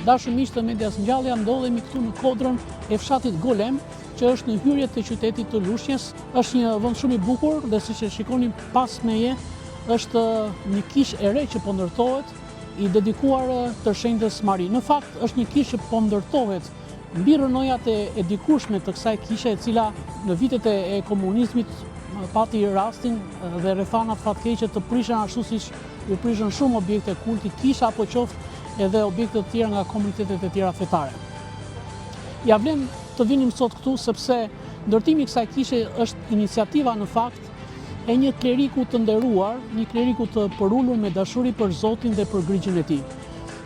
Dashur miq të Medias Ngjallja, ndodhemi këtu në kodrën e fshatit Golem, që është në hyrje të qytetit të Lushnjës. Është një vend shumë i bukur dhe siç e shikoni pas meje, është një kishë e re që po ndërtohet, i dedikuar të shenjtës Mari. Në fakt, është një kishë që po ndërtohet mbi rënojat e dikurshme të kësaj kishe, e cila në vitet e komunizmit pati rastin dhe rrethana fatkeqe të prishën ashtu siç u prishën shumë objekte kulti, kisha apo qoftë edhe objekte të tjera nga komunitetet e tjera fetare. Ja vlen të vinim sot këtu sepse ndërtimi i kësaj kishe është iniciativa në fakt e një kleriku të nderuar, një kleriku të përulur me dashuri për Zotin dhe për Grigjin e tij.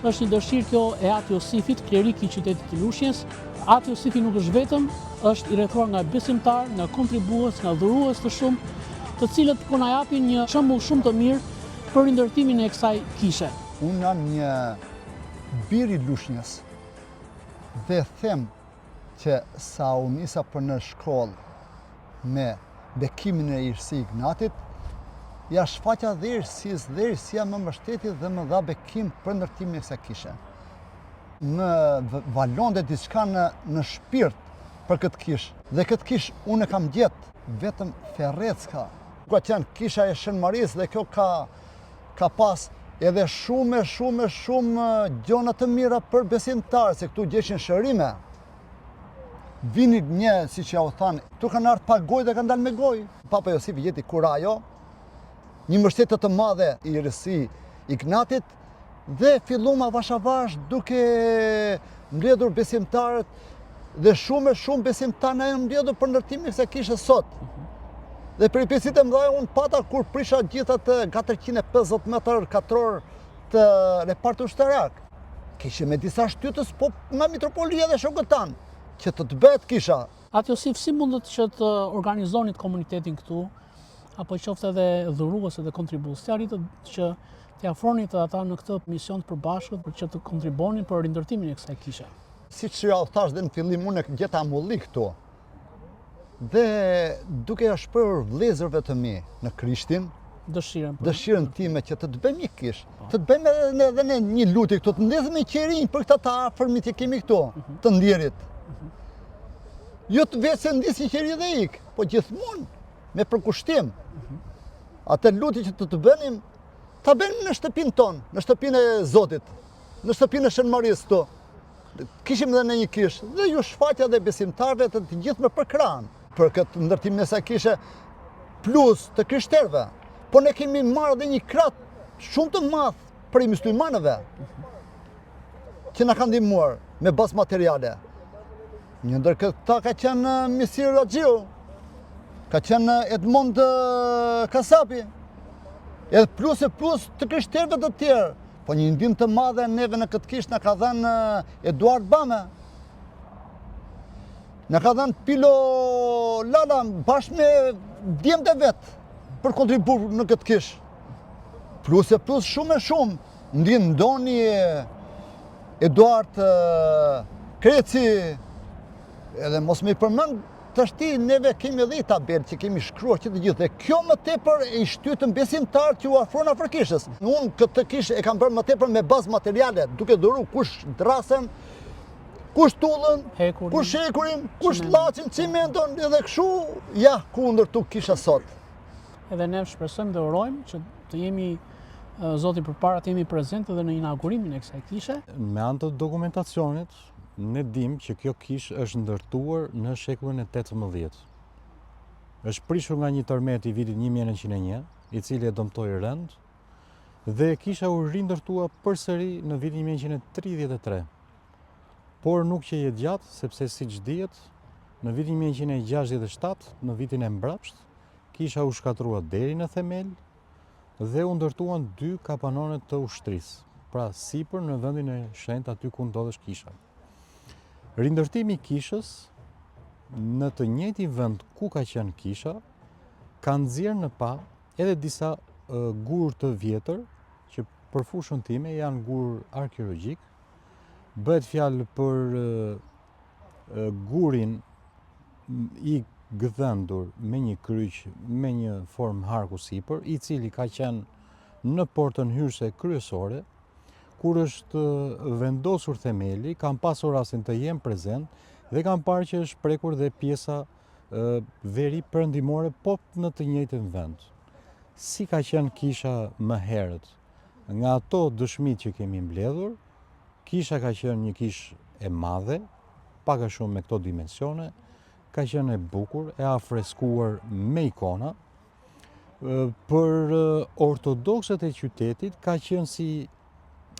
Është një dëshirë kjo e Ati Josifit, klerik i qytetit të Lushnjës. Ati Josifi nuk është vetëm, është i rrethuar nga besimtar, nga kontribues, nga dhurues të shumë, të cilët po na japin një shembull shumë të mirë për rindërtimin e kësaj kishe. Unë jam një bir i Lushnjës dhe them që sa u nisa për në shkollë me bekimin e Irsi Ignatit, ja shfaqja dhe Irsia më mbështeti dhe më dha bekim për ndërtimin e kësaj kishe. Më valonte diçka në shpirt për këtë kishë. Dhe këtë kishë unë e kam gjetë vetëm Ferrecka. Ka qenë kisha e Shën Marisë dhe kjo ka pas edhe shumë gjona të mira për besimtarë, se këtu gjeshin shërime. Vini një, si që ja u thanë, tu kanë ardhur pa gojë dhe kanë dalë me gojë. Papa Josifi jeti kurajo, një mbështetje të madhe i Irsi Ignatit, dhe filluma avash duke mbledhur besimtarët dhe shumë besimtarë na janë mbledhur për ndërtimin e kësaj kishe sot. Dhe peripesit e mëdha unë pata kur prisha gjitha të 450 metër katror të repartit ushtarak. Kishe me disa shtytës, po nga mitropolia dhe shokët tanë, që të bëhet kisha. Ati Josif, si mundet që të organizonit komunitetin këtu, apo qoftë edhe dhuruese dhe kontribues, të arritët që të afronit ata në këtë mision të përbashkët për që të kontribonin për rindërtimin e kësaj kishe? Si që ja u thash dhe në fillim, unë e gjeta amulli këtu. Dhe duke ja shprehur vëllezërve të mi në Krishtin, dëshirën time që të të bëjmë një kishë, të të bëjmë edhe ne një lutje këtu, të ndezëm e qerin për këta të afërmit që kemi këtu, të ndjerit. Jo të vetë se ndisi qeri dhe ik, po gjithmonë me përkushtim. Atë lutje që të bënim, ta bënim në shtëpinë tonë, në shtëpinë e Zotit, në shtëpinë e Shën Marisë këtu. Kishim dhe në një kishë, dhe ju shfaqja dhe besimtarve të gjithë me përkran për këtë ndërtim e kësaj kishe, plus të krishterëve. Po ne kemi marrë dhe një krah shumë të madh për muslimanëve që na kanë ndihmuar me bazë materiale. Një ndër këta ka qenë Misir Raxhiu, ka qenë Edmond Kasapi, edhe plus të krishterëve të tjerë. Po një ndihmë të madhe neve në këtë kishë na ka dhënë Eduard Bame. Na ka dhënë Pilo Lala bashkë me djemtë vet për kontribuar në këtë kishë. Plus shumë ndihmë ndoni Eduard Kreci, edhe mos me i përmend tashti neve kemi edhe i tabel që kemi shkruar që të gjithë, dhe kjo më tepër e shtytën besimtar që u afron afër kishës. Unë këtë kishë e kam bërë më tepër me bazë materiale, duke dhuru kush drasën, kush tullën, kush hekurin, kush llaçin, cimenton, edhe kështu ja ku ndërtu kisha sot. Edhe ne shpresojmë dhe urojmë që të jemi Zoti përpara, të jemi prezent edhe në inaugurimin e kësaj kishe. Me anë të dokumentacionit, ne dim që kjo kishë është ndërtuar në shekullin e 18. Është prishur nga një tërmet i vitit 1901, i cili e dëmtoi rënd, dhe kisha u rindërtua përsëri në vitin 1933. Por nuk që jetë gjatë, sepse siç dihet, në vitin 1967, në vitin e mbrapsht, kisha u shkatrua deri në themel dhe u ndërtuan 2 kapanone të ushtrisë, pra sipër në vendin e shenjtë aty ku ndodhesh kisha. Rindërtimi i kishës në të njëjtin vend ku ka qenë kisha ka nxjerrë në pa edhe disa gur të vjetër që për fushën time janë gur arkeologjik. Bëhet fjalë për gurin i gdhendur me një kryq me një formë harku sipër, i cili ka qenë në portën hyrëse kryesore, kur është vendosur themeli, kam pasur rastin të jem prezent dhe kam parë që është prekur dhe pjesa veri perëndimore, po në të njëjtin vend. Si ka qenë kisha më herët? Nga ato dëshmitë që kemi mbledhur, kisha ka qenë një kishë e madhe, pak a shumë me këto dimensione, ka qenë e bukur, e afreskuar me ikona. Për ortodoksët e qytetit ka qenë si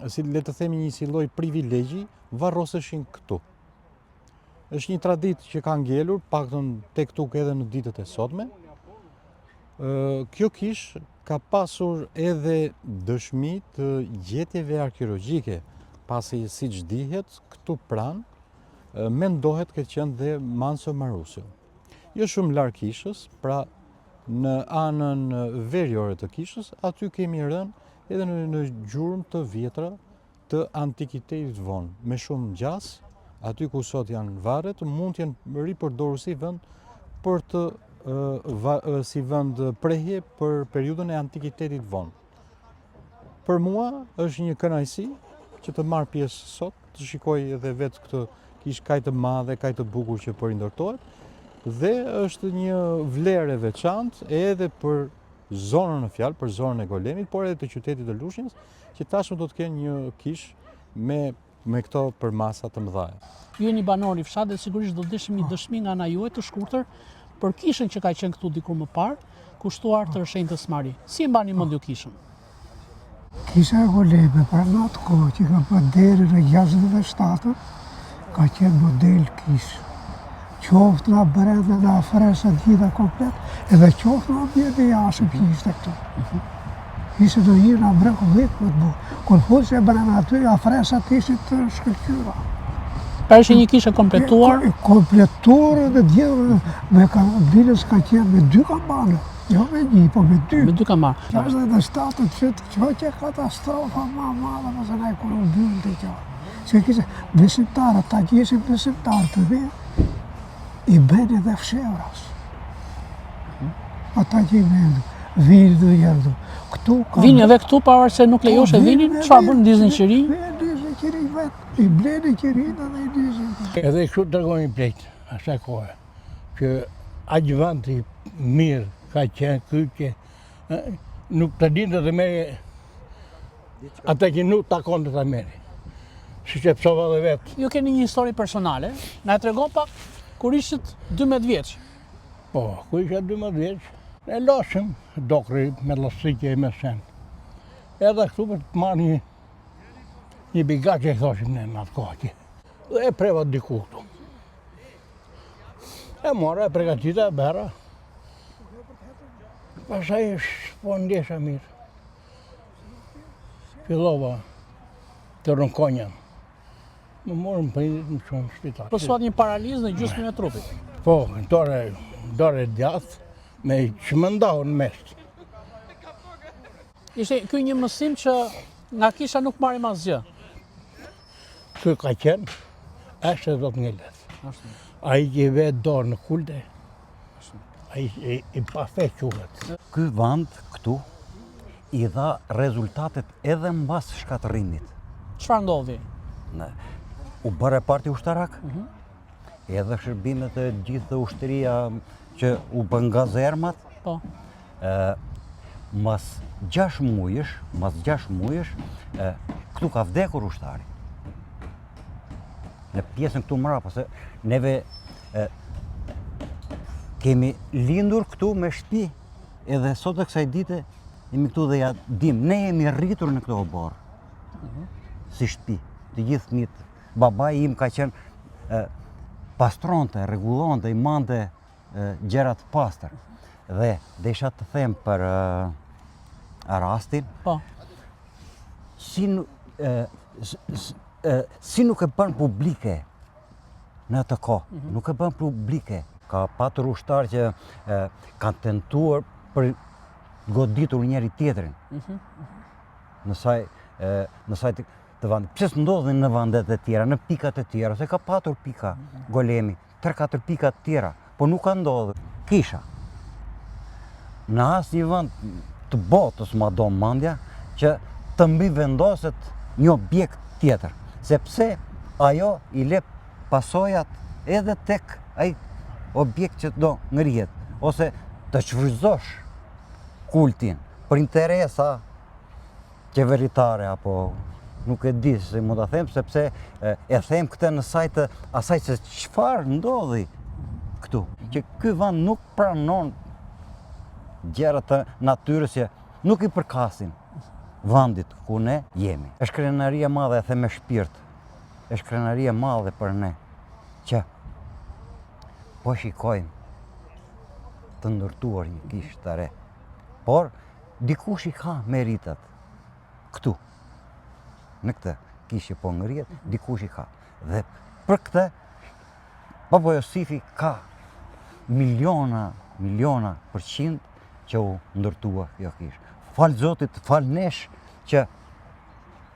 le të themi një si lloj privilegji, varroseshin këtu. Është një traditë që ka ngelur, paktën tek tuk edhe në ditët e sotme. Kjo kishë ka pasur edhe dëshmi të gjetjeve arkeologjike, pasi siç dihet, këtu pranë mendohet këtë qenë dhe Manso Marusio. Jo shumë larg kishës, pra në anën veriore të kishës, aty kemi rënë edhe në gjurmë të vjetra të antikitetit vonë, me shumë ngjas, aty ku sot janë varret, mund të jenë ripërdorur si vend për të si vend prehje për periudhën e antikitetit vonë. Për mua është një kënaqësi që të marr pjesë sot, të shikoj edhe vetë këtë kishë kaq të madhe, kaq të bukur që po rindërtohet, dhe është një vlerë e veçantë edhe për zonën në fjalë, për zonën e Golemit, por edhe të qytetit të Lushnjës, që tashmë do të kenë një kishë me këto përmasa të mëdha. Ju jeni banor i fshatit, sigurisht do dëshim një dëshmi nga ana juaj të shkurtër për kishën që ka qenë këtu dikur më parë, kushtuar të Shenjtës Mari. Si e mbani mend ju kishën? Kisha e Goleme, pra në atë kohë që ka bërë deri në 67, ka qenë model kishë. Qoftë nga brenda, nga fresa gjitha komplet, edhe qoftë nga bjede jashtë që ishte këtu. Ishte do një nga mrekullit më të bu. Kur fullë se brenda aty, nga fresat ishte të shkëllqyra. Pra ishte një kishë kompletuar? Kompletuar dhe gjithë me bilës ka qenë me 2 kambane. Jo me 1, po me 2. Me 2 kambane. 67 që që katastrofa ma madhe, mëse na i kur u byllë të qarë. Se kishte besimtarë, ta gjesim besimtarë të dhe, i beni dhe fshevras. Ata që i beni, vinë dhe jërdu. Vinë edhe këtu, parë se nuk lejoshe vinin, çfarë bën, ndizin qëri? Ndizin qëri vetë, i bleni qërin edhe i ndizin. Edhe kështu të regojnë plejtë, asaj kohë, që aq vend i mirë ka qenë këtë që nuk të dinë dhe meri ata që nuk takon të ta meri. Si që pësova dhe vetë. Ju keni një histori personale, na e tregon pak kur ishit 12 vjeç. Po, kur isha 12 vjeç, e lashëm dokri me lastikje me sen. Edhe kështu për të marrë një bigat që i thoshim ne në atë kohë. Dhe e preva diku këtu. E mora, e pregatita, e bera. Pasaj po ndjesha mirë. Fillova të rënkonjën. Më morën prindit në shumë shpital. Pësuat një paralizë në gjysmën e trupit. Po, dore djathë, me çmendau në mes. Ishte ky një mësim që nga kisha nuk marrim asgjë. Ky ka qenë, është do të ngelet. Ai që i vetë dorë në kulte, ai i pa fe quhet. Ky vend këtu i dha rezultatet edhe mbas shkatërrimit. Çfarë ndodhi? U bëre parti ushtarak, edhe shërbimet e gjithë ushtëria që u bën nga zermat. Po. Mas 6 muajsh, këtu ka vdekur ushtari. Në pjesën këtu mrapa, se neve kemi lindur këtu me shtëpi, edhe sot e kësaj dite jemi këtu dhe ja dim, ne jemi rritur në këto oborë, si shtëpi, të gjithë fëmijët. Babai im ka qenë pastronte, rregullonte, i mande gjërat pastër. Dhe desha të them për rastin, Po. si nuk e bën publike në atë kohë, nuk e bën publike. Ka patur ushtar që kanë tentuar për goditur njëri tjetrin. Në saj të vend. Pse s'ndodhin në vendet e tjera, në pikat e tjera, se ka patur pika Golemi, 3-4 pika të tjera, po nuk ka ndodhur. Kisha. Në asnjë vend të botës ma do mandja që të mbi vendoset një objekt tjetër, sepse ajo i le pasojat edhe tek ai objekt që do ngrihet, ose të çvrëzosh kultin për interesa qeveritare apo nuk e di se mund ta them, sepse e them këtë në sajt të asaj se çfarë ndodhi këtu, që ky vend nuk pranon gjëra të natyrës që nuk i përkasin vendit ku ne jemi. Është krenaria e madhe, e them me shpirt. Është krenaria e madhe për ne që po shikojmë të ndërtuar një kishë të re. Por dikush i ka meritat këtu. Në këtë kishë po ngrihet, dikush i ka. Dhe për këtë Baba Josifi ka miliona përqind që u ndërtua kjo kishë. Falë Zotit, falë nesh që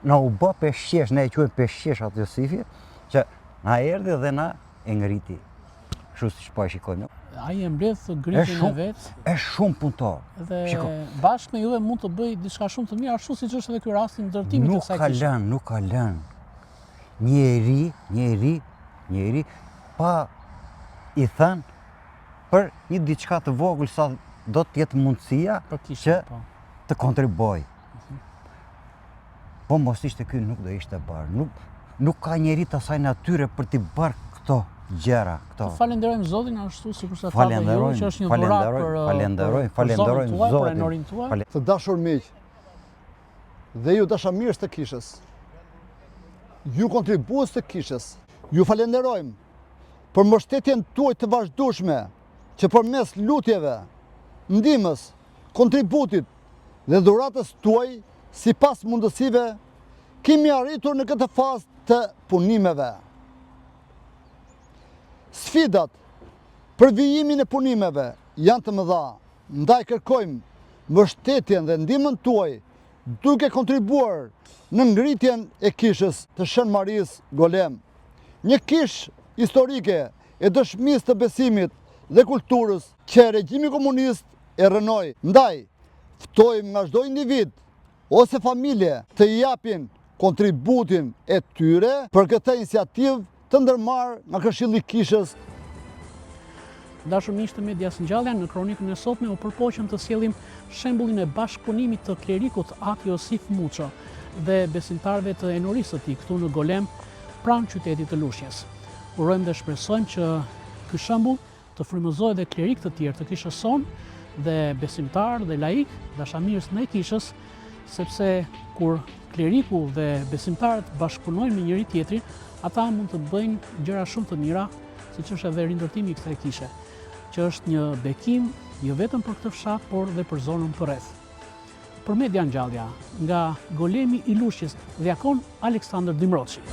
na u bë peshqesh, ne e quajmë peshqesh atë Josifi, që na erdhi dhe na e ngriti. Kështu siç po e shikojmë. Ai e mbledh gritin e vet. Është shumë punëtor. Dhe bashkë me juve mund të bëj diçka shumë të mirë, ashtu siç është edhe ky rasti i ndërtimit të kësaj kishe. Nuk ka lënë. Njeri pa i thënë për një diçka të vogël sa do të jetë mundësia që të kontriboj. Po mos ishte ky nuk do ishte bërë. Nuk ka njeri të asaj natyre për t'i bërë këto gjëra. Falenderojmë Zotin ashtu sikur sa thamë ju që është një dhuratë për Zotin tuaj. Të dashur miq, dhe ju dashamirës të kishës, ju kontribues të kishës, ju falenderojmë për mbështetjen tuaj të vazhdueshme që përmes lutjeve, ndihmës, kontributit dhe dhuratës tuaj sipas mundësive kemi arritur në këtë fazë të punimeve. Sfidat për vijimin e punimeve janë të mëdha, ndaj kërkojmë mbështetjen dhe ndihmën tuaj duke kontribuar në ngritjen e kishës të Shën Marisë Golem. Një kishë historike e dëshmisë të besimit dhe kulturës që regjimi komunist e rënoi. Ndaj, ftojmë nga çdo individ ose familje të japin kontributin e tyre për këtë iniciativë të ndërmarrë nga Këshilli i Kishës. Dashur miq të Medias Ngjallja, në kronikën e sotme u përpoqëm të sjellim shembullin e bashkëpunimit të klerikut Ati Josif Muço dhe besimtarëve të enorisë të tij këtu në Golem, pranë qytetit të Lushnjës. Urojmë dhe shpresojmë që ky shembull të frymëzojë dhe klerik të tjerë të kishës sonë dhe besimtar dhe laik, dashamirës ndaj kishës, sepse kur kleriku dhe besimtarët bashkëpunojnë me njëri tjetrin, ata mund të bëjnë gjëra shumë të mira, siç është edhe rindërtimi i kësaj kishe, që është një bekim jo vetëm për këtë fshat, por dhe për zonën përreth. Për Media Ngjallja, nga Golemi i Lushnjës, Djakon Aleksandër Dimroçi.